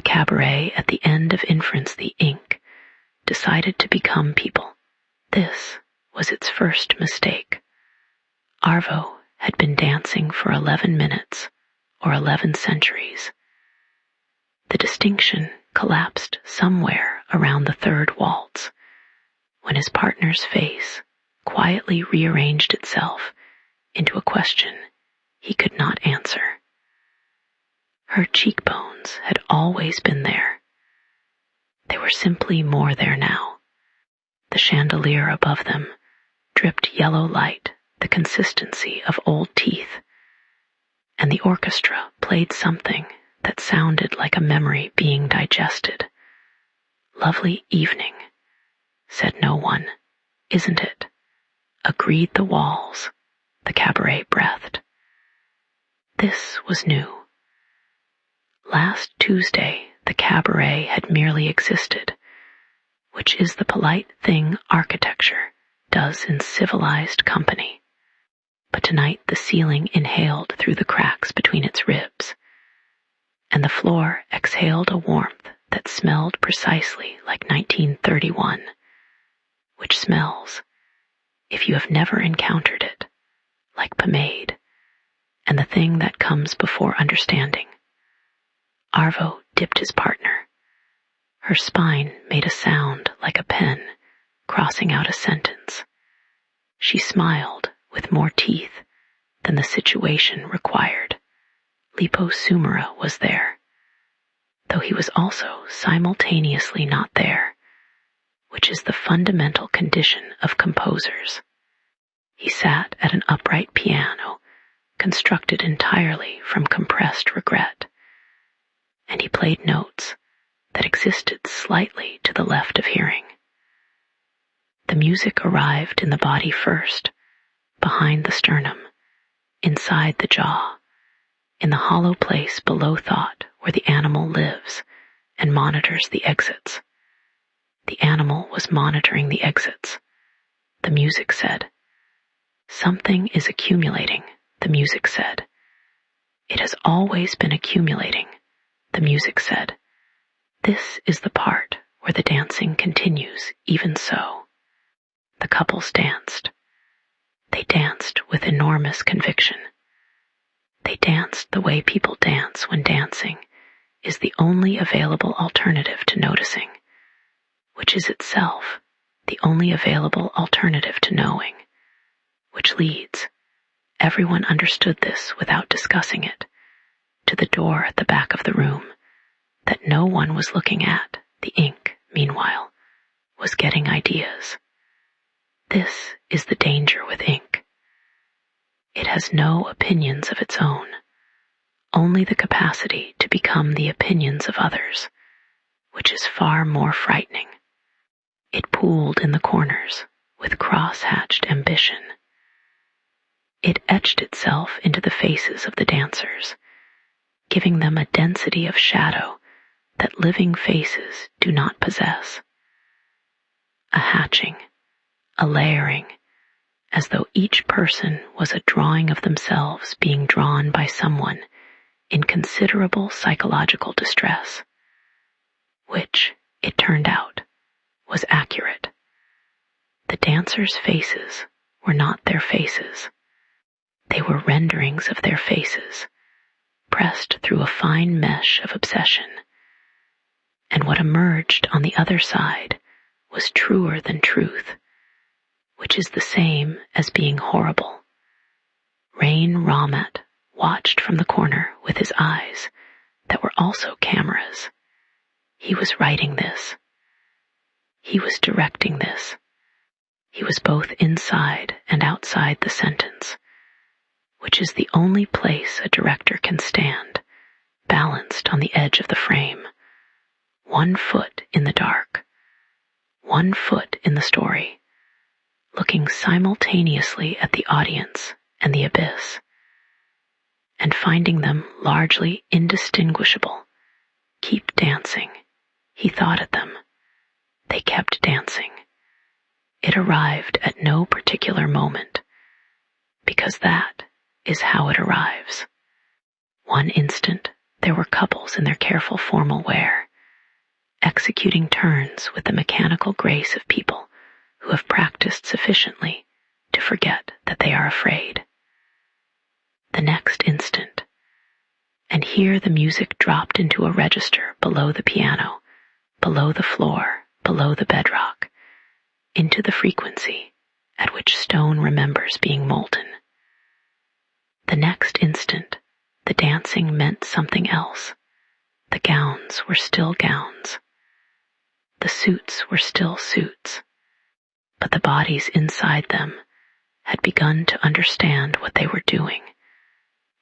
cabaret at the End of Inference, the ink decided to become people. This was its first mistake. Arvo had been dancing for 11 minutes or 11 centuries. The distinction collapsed somewhere around the third waltz, when his partner's face quietly rearranged itself into a question he could not answer. Her cheekbones had always been there. They were simply more there now. The chandelier above them dripped yellow light, the consistency of old teeth, and the orchestra played something that sounded like a memory being digested. Lovely evening, said no one. Isn't it? Agreed the walls, the cabaret breathed. This was new. Last Tuesday, the cabaret had merely existed, which is the polite thing architecture does in civilized company. But tonight the ceiling inhaled through the cracks between its ribs, and the floor exhaled a warmth that smelled precisely like 1931, which smells, if you have never encountered it, like pomade, and the thing that comes before understanding. Arvo dipped his partner. Her spine made a sound like a pen crossing out a sentence. She smiled with more teeth than the situation required. Lipo Sumera was there, though he was also simultaneously not there, which is the fundamental condition of composers. He sat at an upright piano, constructed entirely from compressed regret, and he played notes that existed slightly to the left of hearing. The music arrived in the body first, behind the sternum, inside the jaw, in the hollow place below thought where the animal lives and monitors the exits. The animal was monitoring the exits. The music said. Something is accumulating, the music said. It has always been accumulating, the music said. This is the part where the dancing continues, even so. The couples danced. They danced with enormous conviction. They danced the way people dance when dancing is the only available alternative to noticing, which is itself the only available alternative to knowing, which leads, everyone understood this without discussing it, to the door at the back of the room that no one was looking at. The ink, meanwhile, was getting ideas. This is the danger with ink. It has no opinions of its own, only the capacity to become the opinions of others, which is far more frightening. It pooled in the corners with cross-hatched ambition. It etched itself into the faces of the dancers, giving them a density of shadow that living faces do not possess. A hatching, a layering, as though each person was a drawing of themselves being drawn by someone in considerable psychological distress, which, it turned out, was accurate. The dancers' faces were not their faces. They were renderings of their faces, pressed through a fine mesh of obsession. And what emerged on the other side was truer than truth, which is the same as being horrible. Rain Ramat watched from the corner with his eyes that were also cameras. He was writing this. He was directing this. He was both inside and outside the sentence, which is the only place a director can stand, balanced on the edge of the frame, 1 foot in the dark, 1 foot in the story, looking simultaneously at the audience and the abyss, and finding them largely indistinguishable. Keep dancing, he thought at them. They kept dancing. It arrived at no particular moment, because that is how it arrives. 1 instant there were couples in their careful formal wear, executing turns with the mechanical grace of people who have practiced sufficiently to forget that they are afraid. The next instant, and here the music dropped into a register below the piano, below the floor, below the bedrock, into the frequency at which stone remembers being molten. The next instant, the dancing meant something else. The gowns were still gowns. The suits were still suits. But the bodies inside them had begun to understand what they were doing,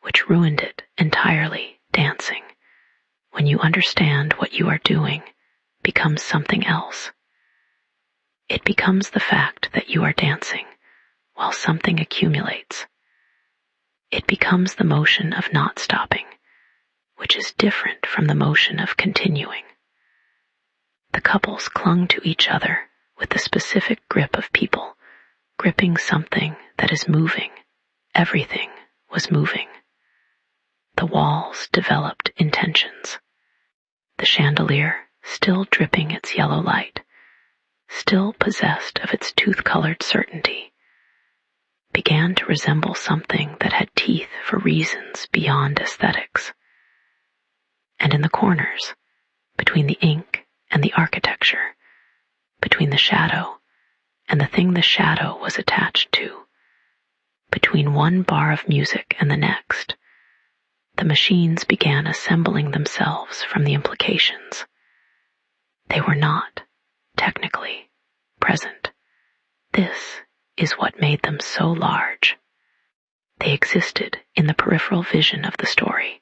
which ruined it entirely, dancing. When you understand what you are doing, becomes something else. It becomes the fact that you are dancing while something accumulates. It becomes the motion of not stopping, which is different from the motion of continuing. The couples clung to each other with the specific grip of people, gripping something that is moving. Everything was moving. The walls developed intentions. The chandelier, still dripping its yellow light, still possessed of its tooth-colored certainty, began to resemble something that had teeth for reasons beyond aesthetics. And in the corners, between the ink and the architecture, between the shadow and the thing the shadow was attached to, between one bar of music and the next, the machines began assembling themselves from the implications. They were not, technically, present. This is what made them so large. They existed in the peripheral vision of the story,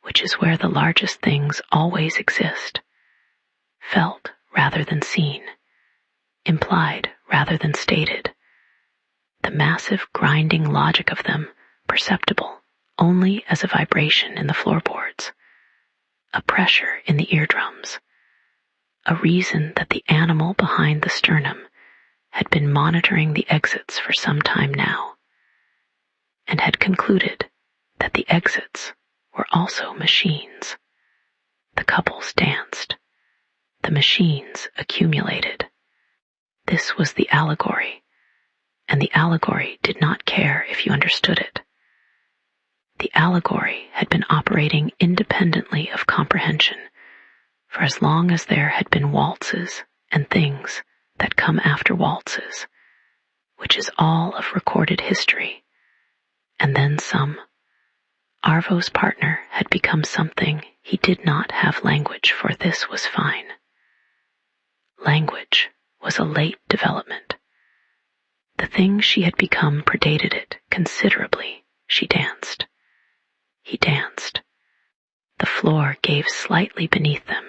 which is where the largest things always exist, felt rather than seen, implied rather than stated, the massive grinding logic of them perceptible only as a vibration in the floorboards, a pressure in the eardrums, a reason that the animal behind the sternum had been monitoring the exits for some time now, and had concluded that the exits were also machines. The couples danced. The machines accumulated. This was the allegory, and the allegory did not care if you understood it. The allegory had been operating independently of comprehension for as long as there had been waltzes and things that come after waltzes, which is all of recorded history, and then some. Arvo's partner had become something he did not have language for. This was fine. Language was a late development. The thing she had become predated it considerably. She danced. He danced. The floor gave slightly beneath them,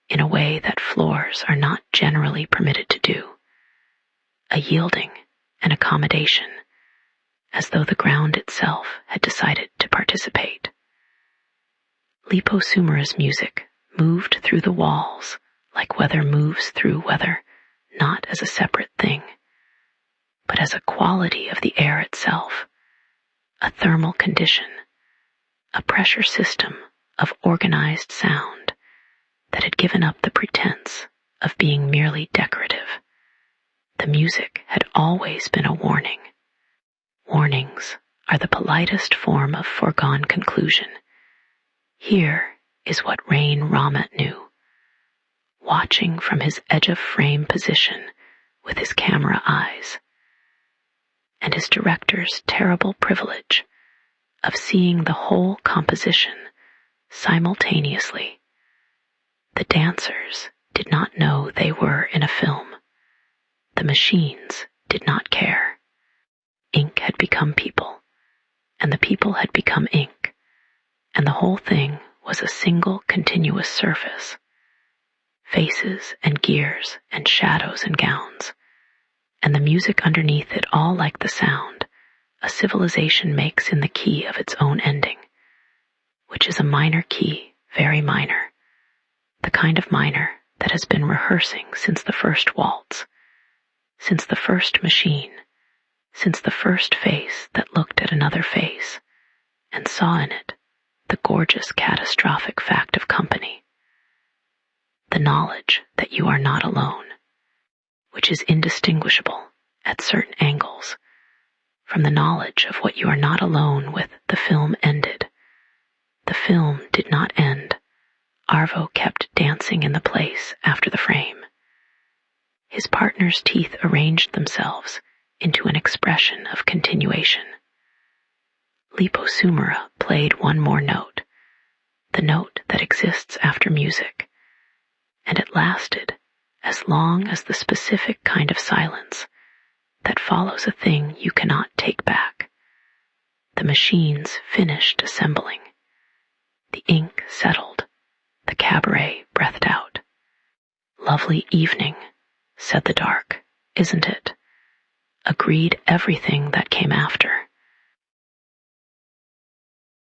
in a way that floors are not generally permitted to do. A yielding, an accommodation, as though the ground itself had decided to participate. Liposumera's music moved through the walls like weather moves through weather, not as a separate thing, but as a quality of the air itself, a thermal condition, a pressure system of organized sound that had given up the pretense of being merely decorative. The music had always been a warning. Warnings are the politest form of foregone conclusion. Here is what Rain Ramat knew. Watching from his edge-of-frame position with his camera eyes, and his director's terrible privilege of seeing the whole composition simultaneously. The dancers did not know they were in a film. The machines did not care. Ink had become people, and the people had become ink, and the whole thing was a single continuous surface. Faces and gears and shadows and gowns, and the music underneath it all like the sound a civilization makes in the key of its own ending, which is a minor key, very minor, the kind of minor that has been rehearsing since the first waltz, since the first machine, since the first face that looked at another face and saw in it the gorgeous catastrophic fact of company, the knowledge that you are not alone, which is indistinguishable at certain angles from the knowledge of what you are not alone with. The film ended. The film did not end. Arvo kept dancing in the place after the frame. His partner's teeth arranged themselves into an expression of continuation. Liposumera played one more note, the note that exists after music, and it lasted as long as the specific kind of silence that follows a thing you cannot take back. The machines finished assembling. The ink settled. The cabaret breathed out. "Lovely evening," said the dark, "isn't it?" Agreed everything that came after.